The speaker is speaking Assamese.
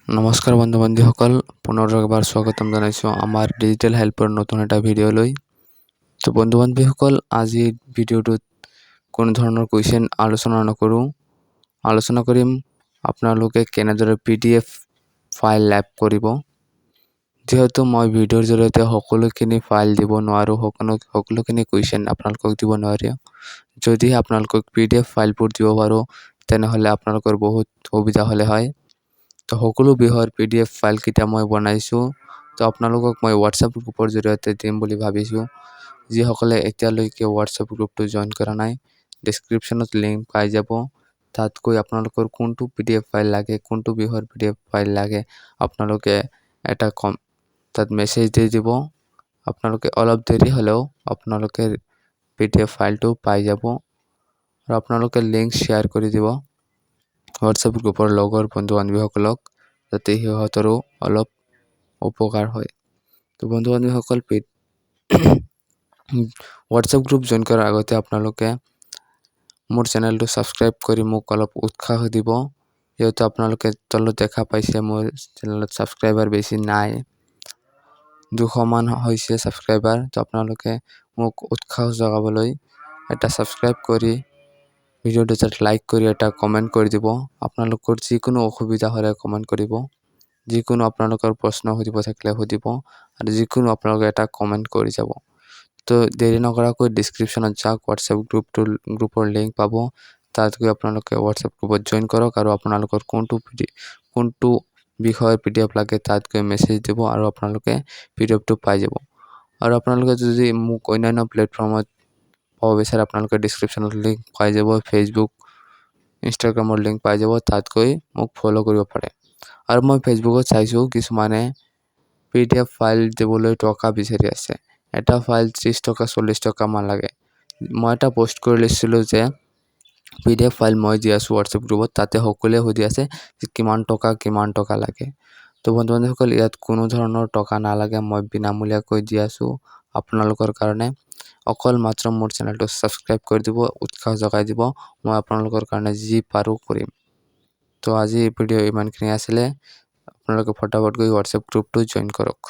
নমস্কাৰ বন্ধু বান্ধৱীসকল, পুনৰ একবাৰ স্বাগতম জনাইছোঁ আমাৰ ডিজিটেল হেল্পৰ নতুন এটা ভিডিঅ'লৈ। তো বন্ধু বান্ধৱীসকল, আজিৰ ভিডিঅ'টোত কোনো ধৰণৰ কুৱেশ্যন আলোচনা নকৰোঁ। আলোচনা কৰিম আপোনালোকে কেনেদৰে PDF ফাইল লাভ কৰিব। যিহেতু মই ভিডিঅ'ৰ জৰিয়তে সকলোখিনি ফাইল দিব নোৱাৰোঁ, সকলোখিনি কুৱেশ্যন আপোনালোকক দিব নোৱাৰোঁ। যদি আপোনালোকক PDF ফাইলবোৰ দিব পাৰোঁ তেনেহ'লে আপোনালোকৰ বহুত সুবিধা হ'লে হয়। তো সকলো বিষয়ৰ PDF ফাইলকেইটা মই বনাইছোঁ। তো আপোনালোকক মই হোৱাটছআপ গ্ৰুপৰ জৰিয়তে দিম বুলি ভাবিছোঁ। যিসকলে এতিয়ালৈকে হোৱাটছআপ গ্ৰুপটো জইন কৰা নাই, ডেছক্ৰিপশ্যনত লিংক পাই যাব। তাত গৈ আপোনালোকৰ কোনটো PDF ফাইল লাগে, কোনটো বিষয়ৰ PDF ফাইল লাগে আপোনালোকে এটা তাত মেছেজ দি দিব। আপোনালোকে অলপ দেৰি হ'লেও আপোনালোকে PDF ফাইলটো পাই যাব আৰু আপোনালোকে লিংক শ্বেয়াৰ কৰি দিব হোৱাটছআপ গ্ৰুপৰ লগৰ বন্ধু বান্ধৱীসকলক, যাতে সিহঁতৰো অলপ উপকাৰ হয়। তো বন্ধু বান্ধৱীসকল, হোৱাটছআপ গ্ৰুপ জইন কৰাৰ আগতে আপোনালোকে মোৰ চেনেলটো ছাবস্ক্ৰাইব কৰি মোক অলপ উৎসাহ দিব। যিহেতু আপোনালোকে তলত দেখা পাইছে মোৰ চেনেলত ছাবস্ক্ৰাইবাৰ বেছি নাই, 200 মান হৈছে ছাবস্ক্ৰাইবাৰ। তো আপোনালোকে মোক উৎসাহ যোগাবলৈ এটা ছাবস্ক্ৰাইব কৰি ভিডিঅ'টোত লাইক কৰি এটা কমেণ্ট কৰি দিব। আপোনালোকৰ যিকোনো অসুবিধা হ'লে কমেণ্ট কৰিব, যিকোনো আপোনালোকৰ প্ৰশ্ন সুধিব থাকিলে সুধিব, আৰু যিকোনো আপোনালোকে এটা কমেণ্ট কৰি যাব। তো দেৰি নকৰাকৈ ডিছক্ৰিপশ্যনত যাওক, হোৱাটছআপ গ্ৰুপৰ লিংক পাব। তাত গৈ আপোনালোকে হোৱাটছআপ গ্ৰুপত জইন কৰক আৰু আপোনালোকৰ কোনটো বিষয়ৰ PDF লাগে তাত গৈ মেছেজ দিব আৰু আপোনালোকে PDFটো পাই যাব। আৰু আপোনালোকে যদি মোক অন্যান্য প্লেটফৰ্মত পাব বিচাৰে আপোনালোকে ডিছক্ৰিপশ্যনত লিংক পাই যাব, ফেচবুক, ইনষ্টাগ্ৰামৰ লিংক পাই যাব। তাত গৈ মোক ফ'ল' কৰিব পাৰে। আৰু মই ফেচবুকত চাইছোঁ কিছুমানে PDF ফাইল দিবলৈ টকা বিচাৰি আছে। এটা ফাইল 30 টকা 40 টকা মান লাগে। মই এটা পষ্ট কৰি লৈছিলোঁ যে PDF ফাইল মই দি আছোঁ হোৱাটছআপ গ্ৰুপত, তাতে সকলোৱে সুধি আছে যে কিমান টকা লাগে। তো বন্ধু বান্ধৱীসকল, ইয়াত কোনো ধৰণৰ টকা নালাগে, মই বিনামূলীয়াকৈ দি আছোঁ আপোনালোকৰ কাৰণে। অকল মাত্ৰ মোৰ চেনেলটো ছাবস্ক্ৰাইব কৰি দিব, উৎসাহ যোগাই দিব, মই আপোনালোকৰ কাৰণে যি পাৰোঁ কৰিম। তো আজি ভিডিঅ' ইমানখিনি আছিলে। আপোনালোকে ফটাফট গৈ হোৱাটছআপ গ্ৰুপটো জইন কৰক।